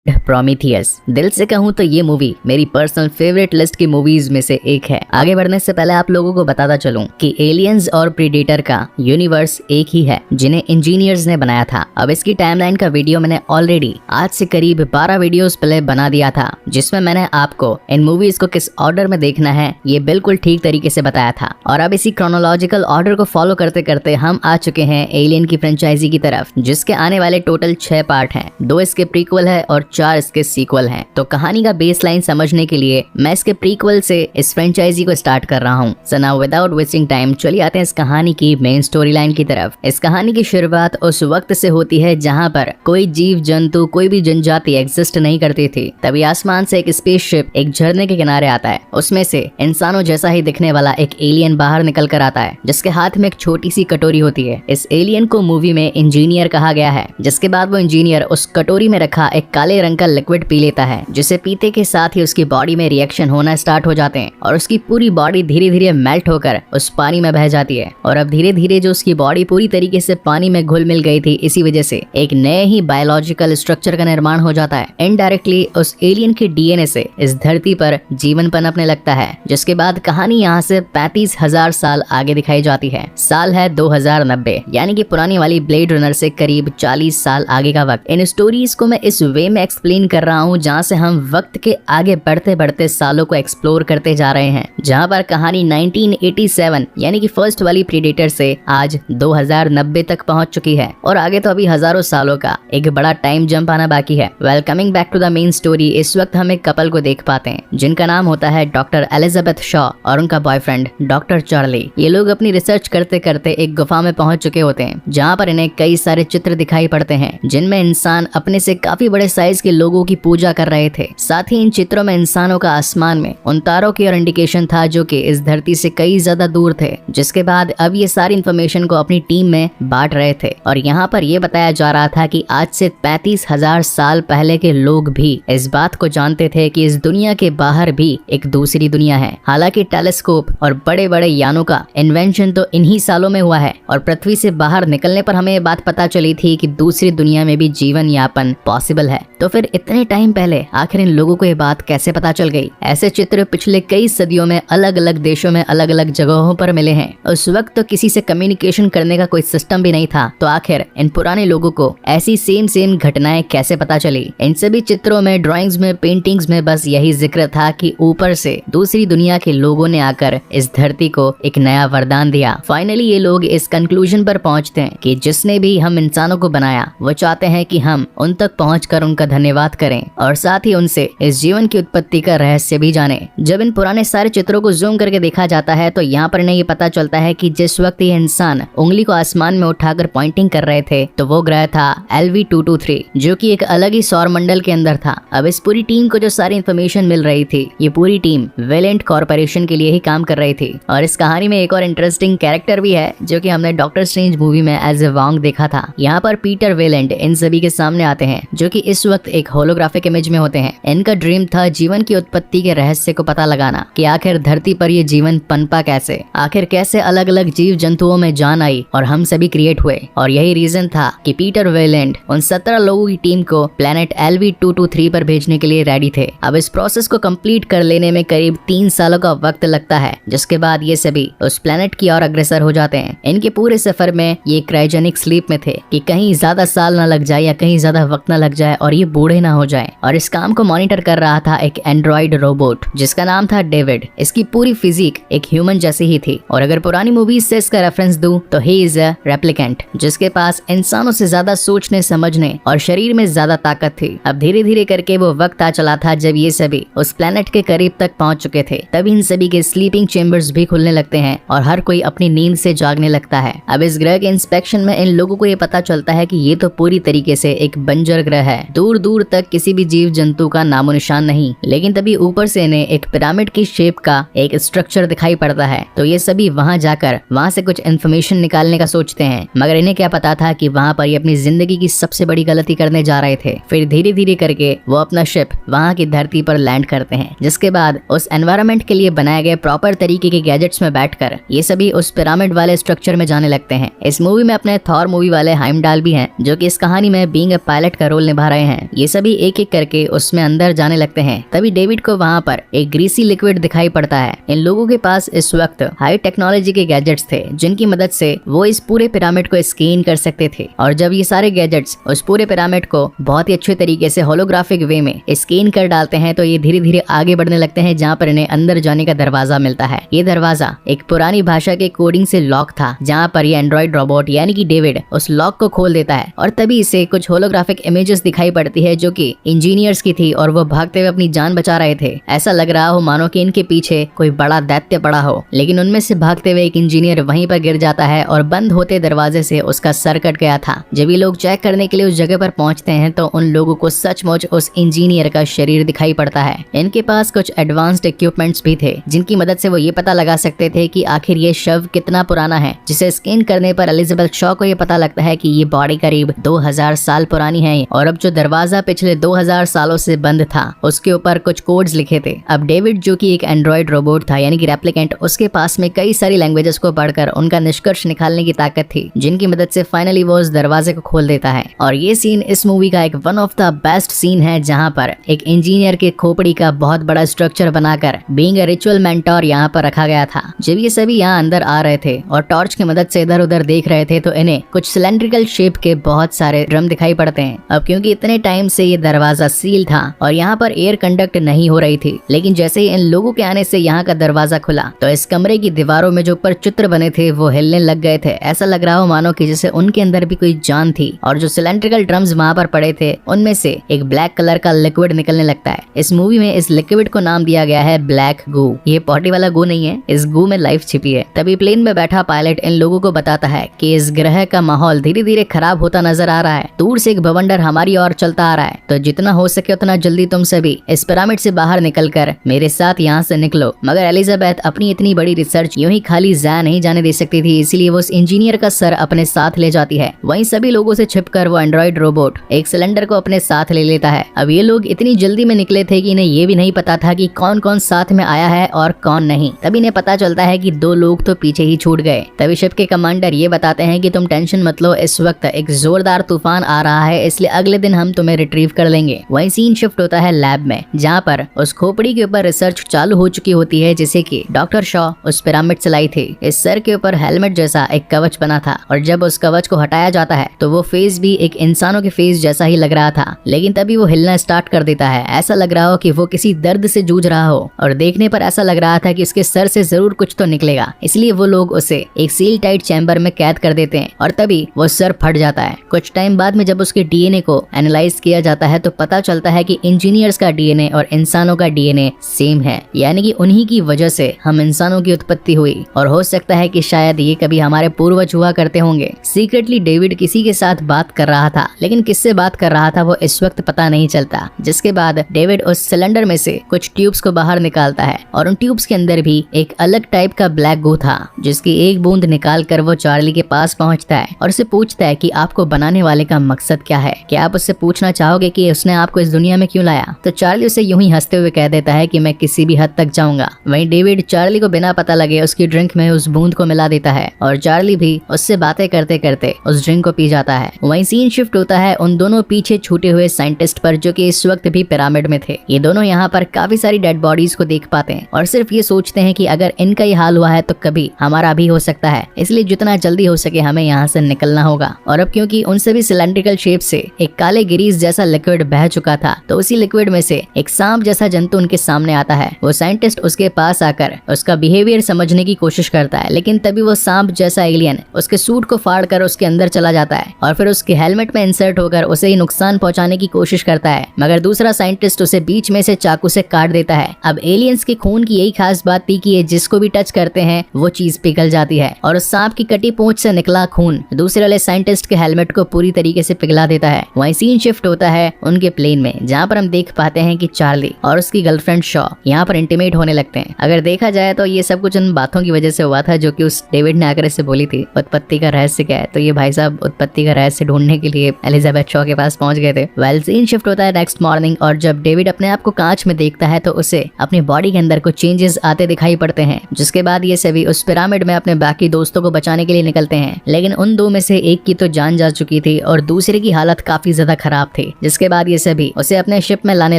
Prometheus. दिल से कहूँ तो ये मूवी मेरी पर्सनल फेवरेट लिस्ट की मूवीज में से एक है। आगे बढ़ने से पहले आप लोगों को बताता चलूं कि एलियंस और प्रीडेटर का यूनिवर्स एक ही है जिन्हें इंजीनियर्स ने बनाया था। अब इसकी टाइमलाइन का वीडियो मैंने ऑलरेडी आज से करीब 12 वीडियोस पहले बना दिया था, जिसमें मैंने आपको इन मूवीज को किस ऑर्डर में देखना है ये बिल्कुल ठीक तरीके से बताया था। और अब इसी क्रोनोलॉजिकल ऑर्डर को फॉलो करते करते हम आ चुके हैं एलियन की फ्रेंचाइजी की तरफ, जिसके आने वाले टोटल 6 पार्ट हैं। 2 इसके प्रीक्वल है और 4 इसके सीक्वल हैं। तो कहानी का बेस लाइन समझने के लिए मैं इसके प्रीक्वल से इस फ्रेंचाइजी को स्टार्ट कर रहा हूँ। So now without wasting time चलिए आते हैं इस कहानी की मेन स्टोरी लाइन की तरफ। इस कहानी की शुरुआत उस वक्त से होती है जहाँ पर कोई जीव जंतु, कोई भी जनजाति एग्जिस्ट नहीं करती थी। तभी आसमान से एक स्पेसशिप एक झरने के किनारे आता है। उसमें से इंसानों जैसा ही दिखने वाला एक एलियन बाहर निकल कर आता है, जिसके हाथ में एक छोटी सी कटोरी होती है। इस एलियन को मूवी में इंजीनियर कहा गया है। जिसके बाद वो इंजीनियर उस कटोरी में रखा एक काले रंग का लिक्विड पी लेता है, जिसे पीते के साथ ही उसकी बॉडी में रिएक्शन होना स्टार्ट हो जाते हैं और उसकी पूरी बॉडी धीरे धीरे मेल्ट होकर उस पानी में बह जाती है। और अब धीरे धीरे जो उसकी बॉडी पूरी तरीके से पानी में घुल मिल गई थी, इसी वजह से एक नए ही बायोलॉजिकल स्ट्रक्चर का निर्माण हो जाता है। इनडायरेक्टली उस एलियन के डीएनए से इस धरती पर जीवन पनपने लगता है। जिसके बाद कहानी यहाँ से 35,000 साल आगे दिखाई जाती है। साल है 2090, यानी कि पुरानी वाली ब्लेड रनर से करीब 40 साल आगे का वक्त। इन स्टोरीज को मैं इस वे में एक्सप्लेन कर रहा हूँ जहाँ से हम वक्त के आगे बढ़ते बढ़ते सालों को एक्सप्लोर करते जा रहे हैं। जहाँ पर कहानी 1987 यानी कि फर्स्ट वाली प्रीडेटर से आज 2090 तक पहुँच चुकी है और आगे तो अभी हजारों सालों का एक बड़ा टाइम जंप आना बाकी है। Well, coming back to the main story, इस वक्त हम एक कपल को देख पाते हैं जिनका नाम होता है डॉक्टर एलिजाबेथ शॉ और उनका बॉयफ्रेंड डॉक्टर चार्ली। ये लोग अपनी रिसर्च करते करते एक गुफा में पहुंच चुके होते हैं, जहाँ पर इन्हें कई सारे चित्र दिखाई पड़ते हैं जिनमें इंसान अपने से काफी बड़े साइज के लोगों की पूजा कर रहे थे। साथ ही इन चित्रों में इंसानों का आसमान में उन तारों की और इंडिकेशन था जो कि इस धरती से कई ज्यादा दूर थे। जिसके बाद अब ये सारी इंफॉर्मेशन को अपनी टीम में बांट रहे थे और यहाँ पर यह बताया जा रहा था कि आज से 35,000 साल पहले के लोग भी इस बात को जानते थे कि इस दुनिया के बाहर भी एक दूसरी दुनिया है। हालांकि टेलीस्कोप और बड़े बड़े यानों का इन्वेंशन तो इन्हीं सालों में हुआ है और पृथ्वी से बाहर निकलने पर हमें ये बात पता चली थी कि दूसरी दुनिया में भी जीवन यापन पॉसिबल है। तो फिर इतने टाइम पहले आखिर इन लोगों को ये बात कैसे पता चल गई? ऐसे चित्र पिछले कई सदियों में अलग अलग देशों में अलग अलग जगहों पर मिले हैं। उस वक्त तो किसी से कम्युनिकेशन करने का कोई सिस्टम भी नहीं था, तो आखिर इन पुराने लोगों को ऐसी सेम घटनाएं कैसे पता चली? इन सभी चित्रों में, ड्राइंग्स में, पेंटिंग्स में बस यही जिक्र था कि ऊपर से दूसरी दुनिया के लोगों ने आकर इस धरती को एक नया वरदान दिया। फाइनली ये लोग इस कंक्लूजन पर पहुंचते हैं कि जिसने भी हम इंसानों को बनाया वो चाहते हैं कि हम उन तक पहुंचकर उनका धन्यवाद करें और साथ ही उनसे इस जीवन की उत्पत्ति का रहस्य भी जाने। जब इन पुराने सारे चित्रों को जूम करके देखा जाता है तो यहाँ पर इन्हें ये पता चलता है कि जिस वक्त ये इंसान उंगली को आसमान में उठाकर पॉइंटिंग कर रहे थे तो वो ग्रह था LV-223, जो कि एक अलग ही सौर मंडल के अंदर था। अब इस पूरी टीम को जो सारी इन्फॉर्मेशन मिल रही थी, ये पूरी टीम वेलेंट कॉर्पोरेशन के लिए ही काम कर रही थी। और इस कहानी में एक और इंटरेस्टिंग कैरेक्टर भी है जो कि हमने डॉक्टर स्ट्रेंज मूवी में एज ए वांग देखा था। यहाँ पर पीटर वेलेंट इन सभी के सामने आते हैं जो कि इस वक्त एक होलोग्राफिक इमेज में होते हैं। इनका ड्रीम था जीवन की उत्पत्ति के रहस्य को पता लगाना कि आखिर धरती पर ये जीवन पनपा कैसे, आखिर कैसे अलग अलग जीव जंतुओं में जान आई और हम सभी क्रिएट हुए। और यही रीजन था कि पीटर वेलेंट उन 17 लोगों की टीम को प्लेनेट LV-223 पर भेजने के लिए रेडी थे। अब इस प्रोसेस को कंप्लीट कर लेने में करीब 3 सालों का वक्त लगता है, जिसके बाद ये सभी उस प्लेनेट की ओर अग्रसर हो जाते हैं। इनके पूरे सफर में ये क्रायोजेनिक स्लीप में थे कि कहीं ज्यादा साल न लग जाए या कहीं ज्यादा वक्त न लग जाए और ये बूढ़े ना हो जाए। और इस काम को मॉनिटर कर रहा था एक एंड्रॉइड रोबोट जिसका नाम था डेविड। इसकी पूरी फिजिक एक ह्यूमन जैसी ही थी और अगर पुरानी मूवीज से इसका रेफरेंस दूं तो ही इज अ रेप्लिकेंट, जिसके पास इंसानों से ज्यादा सोचने समझने और शरीर में ज्यादा ताकत थी। अब धीरे धीरे करके वो वक्त आ चला था जब ये सभी उस प्लेनेट के करीब तक पहुंच चुके थे। तभी इन सभी के स्लीपिंग चेम्बर्स भी खुलने लगते हैं और हर कोई अपनी नींद से जागने लगता है। अब इस ग्रह के इंस्पेक्शन में इन लोगों को ये पता चलता है कि ये तो पूरी तरीके से एक बंजर ग्रह है, दूर दूर तक किसी भी जीव जंतु का नामो निशान नहीं। लेकिन तभी ऊपर से इन्हें एक पिरामिड की शेप का एक स्ट्रक्चर दिखाई पड़ता है, तो ये सभी वहां जाकर वहां से कुछ इन्फॉर्मेशन निकालने का सोचते हैं। मगर इन्हें क्या पता था कि वहां पर ये अपनी जिंदगी की सबसे बड़ी गलती करने जा रहे थे। फिर धीरे धीरे करके वो अपना शिप वहां की धरती पर लैंड करते हैं, जिसके बाद उस एनवायरनमेंट के लिए बनाए गए प्रॉपर तरीके के गैजेट्स में बैठकर ये सभी उस पिरामिड वाले स्ट्रक्चर में जाने लगते हैं। इस मूवी में अपने थॉर मूवी वाले हाइमडाल भी हैं, जो कि इस कहानी में बीइंग अ पायलट का रोल निभा रहे हैं। ये सभी एक एक करके उसमें अंदर जाने लगते हैं। तभी डेविड को वहाँ पर एक ग्रीसी लिक्विड दिखाई पड़ता है। इन लोगों के पास इस वक्त हाई टेक्नोलॉजी के गैजेट्स थे जिनकी मदद से वो इस पूरे पिरामिड को स्कैन कर सकते थे। और जब ये सारे गैजेट्स उस पूरे पिरामिड को बहुत ही अच्छे तरीके से होलोग्राफिक वे में स्कैन कर डालते हैं तो ये धीरे धीरे आगे बढ़ने लगते हैं, जहाँ पर इन्हें अंदर जाने का दरवाजा मिलता है। ये दरवाजा एक पुरानी भाषा के कोडिंग से लॉक था, जहाँ पर ये एंड्रॉइड रोबोट यानी कि डेविड उस लॉक को खोल देता है और तभी इसे कुछ होलोग्राफिक इमेजेस दिखाई पड़ती है जो कि इंजीनियर्स की थी और वो भागते हुए अपनी जान बचा रहे थे। ऐसा लग रहा हो मानो कि इनके पीछे कोई बड़ा दैत्य पड़ा हो, लेकिन उनमें से भागते हुए एक इंजीनियर वहीं पर गिर जाता है और बंद होते दरवाजे से उसका सर कट गया था। जब ये लोग चेक करने के लिए उस जगह पर पहुंचते हैं तो उन लोगों को सचमुच उस इंजीनियर का शरीर दिखाई पड़ता है। इनके पास कुछ एडवांस्ड इक्विपमेंट्स भी थे जिनकी मदद से वो ये पता लगा सकते थे कि आखिर ये शव कितना पुराना है, जिसे स्कैन करने पर एलिजाबेथ शॉ को ये पता लगता है कि ये बॉडी करीब 2000 साल पुरानी है और अब जो दरवाजा पिछले 2000 सालों से बंद था उसके ऊपर कुछ कोड्स लिखे थे। अब डेविड जो कि एक एंड्रॉइड रोबोट था यानी कि रेप्लिकेंट, उसके पास में कई सारी लैंग्वेजेस को पढ़कर उनका निष्कर्ष निकालने की ताकत थी, जिनकी मदद से फाइनली वो उस दरवाजे को खोल देता है। और ये सीन इस मूवी का एक one of the best scene है, जहाँ पर एक इंजीनियर के खोपड़ी का बहुत बड़ा स्ट्रक्चर बनाकर बीइंग अ रिचुअल मेंटोर यहाँ पर रखा गया था। जब ये सभी यहाँ अंदर आ रहे थे और टॉर्च की मदद से इधर उधर देख रहे थे तो इन्हें कुछ सिलेंड्रिकल शेप के बहुत सारे ड्रम दिखाई पड़ते हैं। अब क्योंकि इतने टाइम से ये दरवाजा सील था और यहाँ पर एयर कंडक्ट नहीं हो रही थी, लेकिन जैसे ही इन लोगों के आने से यहाँ का दरवाजा खुला तो इस कमरे की दीवारों में जो ऊपर चित्र बने थे वो हिलने लग गए थे। ऐसा लग रहा हो मानो कि जैसे उनके अंदर भी कोई जान थी। और जो सिलेंड्रिकल ड्रम्स वहाँ पर पड़े थे उनमें से एक ब्लैक कलर का लिक्विड निकलने लगता है। इस मूवी में इस लिक्विड को नाम दिया गया है ब्लैक गू। ये पॉटी वाला गू नहीं है, इस गू में लाइफ छिपी है। तभी प्लेन में बैठा पायलट इन लोगों को बताता है कि इस ग्रह का माहौल धीरे धीरे खराब होता नजर आ रहा है। दूर से एक बवंडर हमारी ओर चलता आ रहा है, तो जितना हो सके उतना जल्दी तुम सभी इस पिरामिड से बाहर निकलकर मेरे साथ यहाँ से निकलो। मगर एलिजाबेथ अपनी इतनी बड़ी रिसर्च यूं ही खाली जाया नहीं जाने दे सकती थी, इसीलिए वो उस इंजीनियर का सर अपने साथ ले जाती है। वहीं सभी लोगों से छिपकर वो एंड्रॉइड रोबोट एक सिलेंडर को अपने साथ ले लेता है। अब ये लोग इतनी जल्दी में निकले थे कि इन्हें ये भी नहीं पता था कि कौन कौन साथ में आया है और कौन नहीं। तभी इन्हें पता चलता है कि 2 लोग तो पीछे ही छूट गए। तभी शिप के कमांडर ये बताते हैं कि तुम टेंशन मत लो, इस वक्त एक जोरदार तूफान आ रहा है, इसलिए अगले दिन हम तुम्हें रिट्रीव कर लेंगे। वहीं सीन शिफ्ट होता है लैब में, जहाँ पर उस खोपड़ी के ऊपर रिसर्च चालू हो चुकी होती है जिसे कि डॉक्टर शॉ उस पिरामिड से लाई थी। इस सर के ऊपर हेलमेट जैसा एक कवच बना था और जब उस कवच को हटाया जाता है तो वो फेस भी एक इंसानों के फेस जैसा ही लग रहा था, लेकिन तभी वो हिलना स्टार्ट कर देता है। ऐसा लग रहा हो कि वो किसी दर्द से जूझ रहा हो और देखने पर ऐसा लग रहा था कि उसके सर से जरूर कुछ तो निकलेगा, इसलिए वो लोग उसे एक सील टाइट चैम्बर में कैद कर देते हैं और तभी वो सर फट जाता है। कुछ टाइम बाद में जब उसके डीएनए को एनालाइज किया जाता है तो पता चलता है कि इंजीनियर्स का डीएनए और इंसानों का डीएनए सेम है, यानी कि उन्हीं की वजह से हम इंसानों की उत्पत्ति हुई और हो सकता है कि शायद ये कभी हमारे पूर्वज हुआ करते होंगे। सीक्रेटली डेविड किसी के साथ बात कर रहा था, लेकिन किससे बात कर रहा था वो इस वक्त पता नहीं चलता। जिसके बाद डेविड उस सिलेंडर में से कुछ ट्यूब्स को बाहर निकालता है और उन ट्यूब्स के अंदर भी एक अलग टाइप का ब्लैक गू था, जिसकी एक बूंद निकाल कर वो चार्ली के पास पहुंचता है और उसे पूछता है कि आपको बनाने वाले का मकसद क्या है। क्या आप उससे पूछना चाहोगे कि उसने आपको इस दुनिया में क्यों लाया? तो चार्ली उसे यूं ही हंसते हुए कह देता है कि मैं किसी भी हद तक जाऊंगा। वहीं डेविड चार्ली को बिना पता लगे उसकी ड्रिंक में उस बूंद को मिला देता है और चार्ली भी उससे बातें करते करते उस ड्रिंक को पी जाता है। वहीं सीन शिफ्ट होता है उन दोनों पीछे छूटे हुए साइंटिस्ट पर, जो कि इस वक्त भी पिरामिड में थे। ये दोनों यहाँ पर काफी सारी डेड बॉडीज को देख पाते हैं और सिर्फ ये सोचते हैं कि अगर इनका ये हाल हुआ है तो कभी हमारा भी हो सकता है, इसलिए जितना जल्दी हो सके हमें यहाँ से निकलना होगा। और अब क्योंकि उन सभी सिलेंड्रिकल शेप से एक काले ग्रीस जैसा लिक्विड बह चुका था, तो उसी लिक्विड में से एक सांप जैसा जंतु उनके सामने आता है। वो साइंटिस्ट उसके पास आकर उसका बिहेवियर समझने की कोशिश करता है, लेकिन तभी वो सांप जैसा एलियन उसके सूट को फाड़ कर उसके अंदर चला जाता है और फिर उसके हेलमेट में इंसर्ट होकर उसे ही नुकसान पहुंचाने की कोशिश करता है, मगर दूसरा साइंटिस्ट उसे बीच में से चाकू से काट देता है। अब एलियंस के खून की यही खास बात थी कि ये जिसको भी टच करते हैं वो चीज पिघल जाती है और उस सांप की कटी पूंछ से निकला खून दूसरे वाले साइंटिस्ट के हेलमेट को पूरी तरीके से पिघला देता है। वहीं सीन शिफ्ट होता है उनके प्लेन में, जहाँ पर हम देख पाते हैं कि चार्ली और उसकी गर्लफ्रेंड शॉ यहाँ पर इंटीमेट होने लगते हैं। अगर देखा जाए तो ये सब कुछ उन बातों की वजह से हुआ था जो कि उस डेविड ने आकर इससे बोली थी। उत्पत्ति का रहस्य क्या है? तो ये भाई साहब उत्पत्ति का रहस्य ढूंढने के लिए एलिजाबेथ शॉ के पास पहुंच गए थे। वेल सीन शिफ्ट होता है नेक्स्ट मॉर्निंग और जब डेविड अपने आप को कांच में देखता है तो उसे अपनी बॉडी के अंदर कुछ चेंजेस आते दिखाई पड़ते हैं, जिसके बाद ये सभी उस पिरामिड में अपने बाकी दोस्तों को बचाने के लिए निकलते हैं। लेकिन उन दो में से एक की तो जान जा चुकी थी और दूसरे की हालत काफी ज्यादा खराब थी। थी। जिसके बाद ये सभी उसे अपने शिप में लाने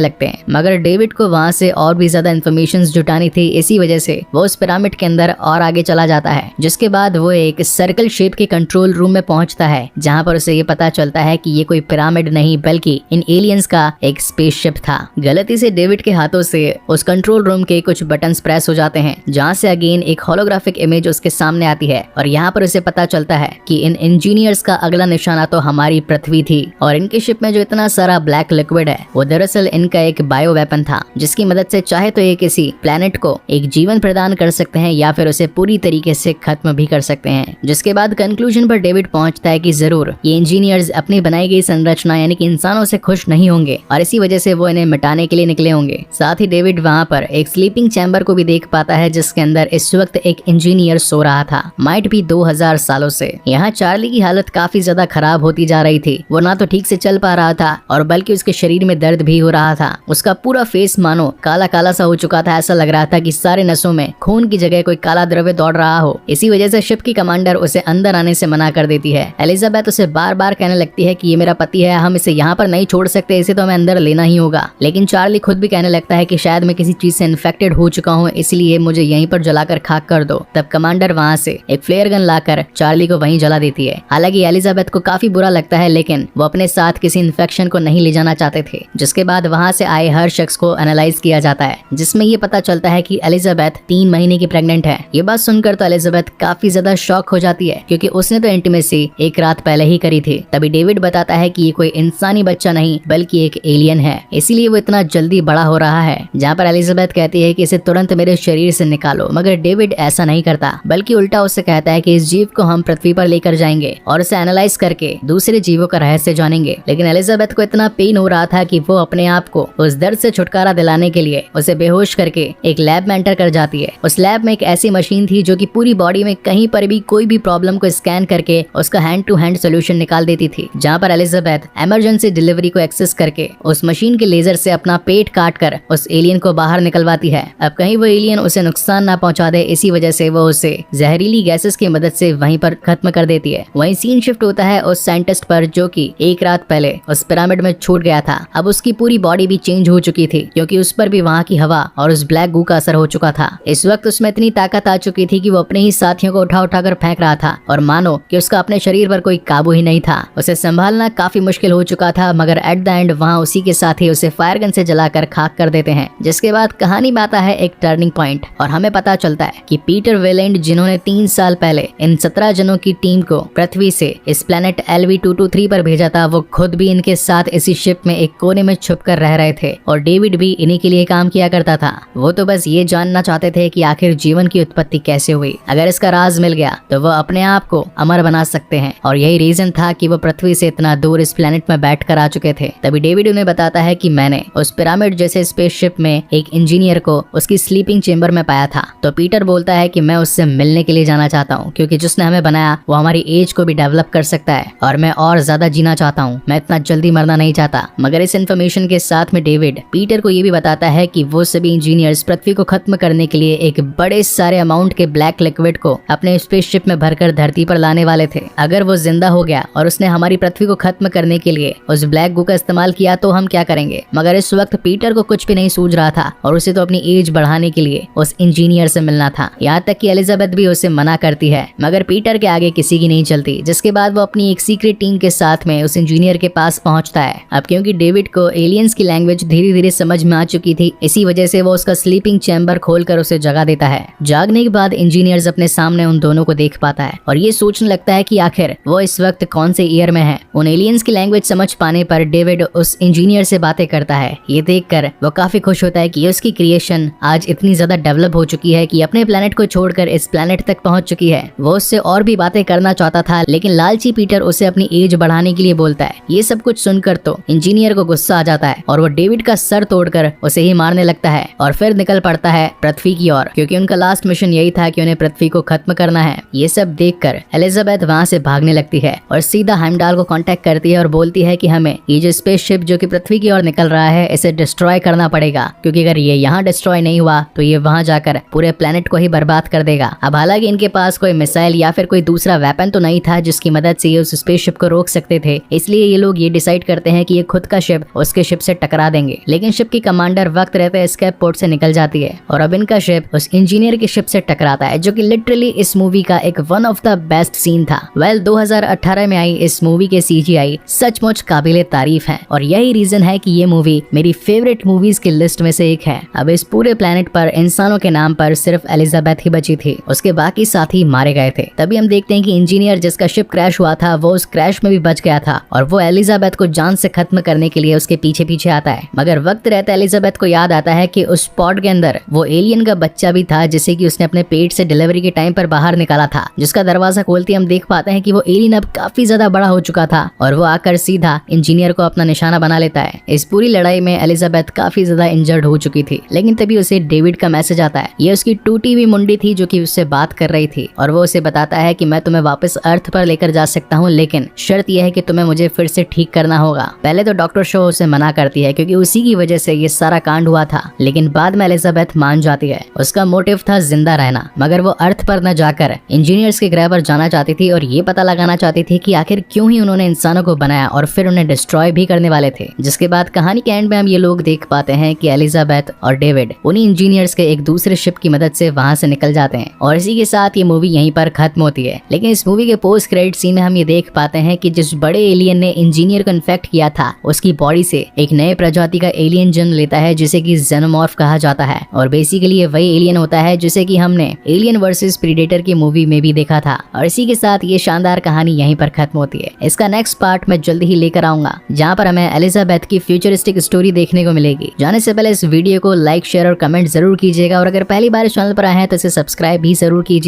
लगते हैं, मगर डेविड को वहाँ से और भी ज्यादा इन्फॉर्मेशन जुटानी थी। इसी वजह से वो उस पिरामिड के अंदर और आगे चला जाता है, जिसके बाद वो एक सर्कल शेप के कंट्रोल रूम में पहुंचता है, जहाँ पर उसे ये पता चलता है कि ये कोई पिरामिड नहीं बल्कि इन एलियंस का एक स्पेसशिप था। गलती से डेविड के हाथों से उस कंट्रोल रूम के कुछ बटन्स प्रेस हो जाते हैं, जहाँ से अगेन एक होलोग्राफिक इमेज उसके सामने आती है और यहाँ पर उसे पता चलता है कि इन इंजीनियर्स का अगला निशाना तो हमारी पृथ्वी थी और इनके शिप में जो इतना सारा ब्लैक लिक्विड है वो दरअसल इनका एक बायो वेपन था, जिसकी मदद से चाहे तो ये किसी प्लेनेट को एक जीवन प्रदान कर सकते हैं या फिर उसे पूरी तरीके से खत्म भी कर सकते हैं। जिसके बाद कंक्लूजन पर डेविड पहुंचता है कि जरूर ये इंजीनियर्स अपनी बनाई गई संरचना यानी कि इंसानों से खुश नहीं होंगे और इसी वजह से वो इन्हें मिटाने के लिए निकले होंगे। साथ ही डेविड वहाँ पर एक स्लीपिंग चैम्बर को भी देख पाता है, जिसके अंदर इस वक्त एक इंजीनियर सो रहा था, माइट भी 2000 सालों से। यहाँ चार्ली की हालत काफी ज्यादा खराब होती जा रही थी। वो ना तो ठीक से चल पा रहा था और बल्कि उसके शरीर में दर्द भी हो रहा था। उसका पूरा फेस मानो काला काला सा हो चुका था। ऐसा लग रहा था कि सारे नसों में खून की जगह कोई काला द्रव्य दौड़ रहा हो। इसी वजह से शिप की कमांडर उसे अंदर आने से मना कर देती है। एलिजाबेथ उसे बार बार कहने लगती है कि ये मेरा पति है, हम इसे यहाँ पर नहीं छोड़ सकते, इसे तो हमें अंदर लेना ही होगा। लेकिन चार्ली खुद भी कहने लगता है कि शायद मैं किसी चीज से इन्फेक्टेड हो चुका हूँ, इसलिए मुझे यहीं पर जलाकर खाक कर दो। तब कमांडर वहाँ से एक फ्लेयर गन लाकर चार्ली को वहीं जला देती है। हालांकि एलिजाबेथ को काफी बुरा लगता है, लेकिन वो अपने साथ किसी इन्फेक्शन को नहीं ले जाना चाहते थे। जिसके बाद वहाँ से आए हर शख्स को एनालाइज किया जाता है, जिसमें ये पता चलता है कि एलिजाबेथ 3 महीने की प्रेग्नेंट है। ये बात सुनकर तो एलिजाबेथ काफी ज्यादा शॉक हो जाती है, क्योंकि उसने तो इंटीमेसी एक रात पहले ही करी थी। तभी डेविड बताता है कि ये कोई इंसानी बच्चा नहीं बल्कि एक एलियन है, इसीलिए वो इतना जल्दी बड़ा हो रहा है। जहाँ पर एलिजाबेथ कहती है कि इसे तुरंत मेरे शरीर से निकालो, मगर डेविड ऐसा नहीं करता, बल्कि उल्टा उससे कहता है कि इस जीव को हम पृथ्वी पर लेकर जाएंगे और उसे एनालाइज करके दूसरे जीवों का रहस्य जानेंगे। लेकिन एलिजाबेथ को इतना पेन हो रहा था कि वो अपने आप को उस दर्द से छुटकारा दिलाने के लिए उसे बेहोश करके एक लैब में एंटर कर जाती है। उस लैब में एक ऐसी मशीन थी जो कि पूरी बॉडी में कहीं पर भी कोई भी प्रॉब्लम को स्कैन करके उसका हैंड टू हैंड सोल्यूशन निकाल देती थी। जहाँ पर एलिजाबेथ इमरजेंसी डिलीवरी को एक्सेस करके उस मशीन के लेजर से अपना पेट काट कर उस एलियन को बाहर निकलवाती है। अब कहीं वो एलियन उसे नुकसान ना पहुंचा दे, इसी वजह से वो उसे जहरीली गैसेस की मदद से वहीं पर खत्म कर देती है। वहीं सीन शिफ्ट होता है उस साइंटिस्ट पर जो कि एक रात पहले उस पिरामिड में छूट गया था। अब उसकी पूरी बॉडी भी चेंज हो चुकी थी, क्योंकि उस पर भी वहाँ की हवा और उस ब्लैक गू का असर हो चुका था। इस वक्त उसमें इतनी ताकत आ चुकी थी कि वो अपने ही साथियों को उठा उठा कर फेंक रहा था और मानो कि उसका अपने शरीर पर कोई काबू ही नहीं था। उसे संभालना काफी मुश्किल हो चुका था, मगर एट द एंड वहाँ उसी के साथी उसे फायर गन से जलाकर खाक कर देते हैं। जिसके बाद कहानी में आता है एक टर्निंग पॉइंट और हमें पता चलता है कि पीटर वेलेंट, जिन्होंने 3 साल पहले इन 17 जनों की टीम को पृथ्वी से इस प्लेनेट LV-223 पर भेजा था, वो खुद भी इनके साथ इसी शिप में एक कोने में छुप कर रह रहे थे और डेविड भी इन्हीं के लिए काम किया करता था। वो तो बस ये जानना चाहते थे कि आखिर जीवन की उत्पत्ति कैसे हुई। अगर इसका राज मिल गया तो वो अपने आप को अमर बना सकते हैं और यही रीजन था कि वो पृथ्वी से इतना दूर इस प्लेनेट में बैठ कर आ चुके थे। तभी डेविड उन्हें बताता है कि मैंने उस पिरामिड जैसे स्पेसशिप में एक इंजीनियर को उसकी स्लीपिंग चेंबर में पाया था। तो पीटर बोलता है कि मैं उससे मिलने के लिए जाना चाहता हूँ, क्योंकि जिसने हमें बनाया वो हमारी एज को भी डेवलप कर सकता है और मैं और ज्यादा जीना चाहता हूँ, मैं इतना जल्दी मरना नहीं चाहता। मगर इस इन्फॉर्मेशन के साथ में डेविड पीटर को ये भी बताता है कि वो सभी इंजीनियर्स पृथ्वी को खत्म करने के लिए एक बड़े सारे अमाउंट के ब्लैक लिक्विड को अपने स्पेसशिप में भरकर धरती पर लाने वाले थे। अगर वो जिंदा हो गया और उसने हमारी पृथ्वी को खत्म करने के लिए उस ब्लैक गू का इस्तेमाल किया तो हम क्या करेंगे। मगर इस वक्त पीटर को कुछ भी नहीं सूझ रहा था और उसे तो अपनी एज बढ़ाने के लिए उस इंजीनियर से मिलना था। यहाँ तक कि एलिजाबेथ भी उसे मना करती है, मगर पीटर के आगे किसी की नहीं चलती। जिसके बाद वो अपनी एक सीक्रेट टीम के साथ में उस इंजीनियर के पास पहुंचता है। अब क्योंकि डेविड को एलियंस की लैंग्वेज धीरे धीरे समझ में आ चुकी थी, इसी वजह से वो उसका स्लीपिंग चैम्बर खोलकर उसे जगा देता है। जागने के बाद इंजीनियर्स अपने सामने उन दोनों को देख पाता है और ये सोचने लगता है कि आखिर वो इस वक्त कौन से ईयर में है। उन एलियंस की लैंग्वेज समझ पाने पर डेविड उस इंजीनियर से बातें करता है। ये देखकर वो काफी खुश होता है कि उसकी क्रिएशन आज इतनी ज्यादा डेवलप हो चुकी है कि अपने प्लेनेट को छोड़कर इस प्लेनेट तक पहुंच चुकी है। वो उससे और भी बातें करना चाहता था, लेकिन लालची पीटर उसे अपनी एज बढ़ाने के लिए बोलता है। ये सब कुछ सुनकर तो इंजीनियर को गुस्सा आ जाता है और वो डेविड का सर तोड़कर उसे ही मारने लगता है और फिर निकल पड़ता है पृथ्वी की ओर, क्योंकि उनका लास्ट मिशन यही था कि उन्हें पृथ्वी को खत्म करना है। ये सब देखकर एलिजाबेथ वहाँ से भागने लगती है और सीधा हेमडाल को कांटेक्ट करती है और बोलती है कि हमें ये जो स्पेसशिप जो कि पृथ्वी की ओर निकल रहा है इसे डिस्ट्रॉय करना पड़ेगा, क्योंकि अगर ये यहाँ डिस्ट्रॉय नहीं हुआ तो ये वहाँ जाकर पूरे प्लेनेट को ही बर्बाद कर देगा। अब हालांकि इनके पास कोई मिसाइल या फिर कोई दूसरा वेपन तो नहीं था जिसकी मदद से ये उस स्पेसशिप को रोक सकते थे, इसलिए ये लोग ये डिसाइड डिसाइड करते हैं कि ये खुद का शिप उसके शिप से टकरा देंगे, लेकिन शिप की कमांडर वक्त रहते एस्केप पोर्ट से निकल जाती है और अब इनका शिप उस इंजीनियर के शिप से टकराता है, जो कि लिटरली इस मूवी का एक one of the best scene था। 2018 में आई इस मूवी के CGI सचमुच काबिले तारीफ है और यही रीजन है कि ये मूवी मेरी फेवरेट मूवीज की लिस्ट में से एक है। अब इस पूरे प्लेनेट पर इंसानों के नाम पर सिर्फ एलिजाबेथ ही बची थी, उसके बाकी साथी मारे गए थे। तभी हम देखते हैं कि इंजीनियर जिसका शिप क्रैश हुआ था वो उस क्रैश में भी बच गया था और वो एलिजाबेथ को जान से खत्म करने के लिए उसके पीछे पीछे आता है। मगर वक्त रहता एलिजाबेथ को याद आता है कि उस पॉड के अंदर वो एलियन का बच्चा भी था जिसे कि उसने अपने पेट से डिलीवरी के टाइम पर बाहर निकाला था, जिसका दरवाजा खोलते हम देख पाते हैं कि वो एलियन अब काफी ज्यादा बड़ा हो चुका था और वो आकर सीधा इंजीनियर को अपना निशाना बना लेता है। इस पूरी लड़ाई में एलिजाबेथ काफी ज्यादा इंजर्ड हो चुकी थी, लेकिन तभी उसे डेविड का मैसेज आता है। ये उसकी टूटी हुई मुंडी थी जो कि उससे बात कर रही थी और वो उसे बताता है कि मैं तुम्हें वापस अर्थ पर लेकर जा सकता हूँ, लेकिन शर्त यह है कि तुम्हें मुझे फिर से ठीक करना होगा। पहले तो डॉक्टर शो उसे मना करती है क्योंकि उसी की वजह से ये सारा कांड हुआ था, लेकिन बाद में एलिजाबेथ मान जाती है। उसका मोटिव था जिंदा रहना, मगर वो अर्थ पर न जाकर इंजीनियर्स के ग्रह पर जाना चाहती थी और ये पता लगाना चाहती थी कि आखिर क्यों ही उन्होंने इंसानों को बनाया और फिर उन्हें डिस्ट्रॉय भी करने वाले थे। जिसके बाद कहानी के एंड में हम ये लोग देख पाते हैं कि एलिजाबेथ और डेविड उन्हीं इंजीनियर्स के एक दूसरे शिप की मदद से वहां से निकल जाते हैं और इसी के साथ ये मूवी यहीं पर खत्म होती है। लेकिन इस मूवी के पोस्ट क्रेडिट सीन में हम ये देख पाते हैं कि जिस बड़े एलियन ने इंजीनियर को इन्फेक्ट किया था उसकी बॉडी से एक नए प्रजाति का एलियन जन्म लेता है जिसे कि जेनोमॉर्फ कहा जाता है और बेसिकली ये वही एलियन होता है जिसे कि हमने एलियन वर्सेस प्रीडेटर की मूवी में भी देखा था। और इसी के साथ ये शानदार कहानी यहीं पर खत्म होती है। इसका नेक्स्ट पार्ट मैं जल्दी ही लेकर आऊंगा जहाँ पर हमें एलिजाबेथ की फ्यूचरिस्टिक स्टोरी देखने को मिलेगी। जाने से पहले इस वीडियो को लाइक, शेयर और कमेंट जरूर कीजिएगा और अगर पहली बार इस चैनल पर आए हैं तो इसे सब्सक्राइब भी जरूर कीजिए।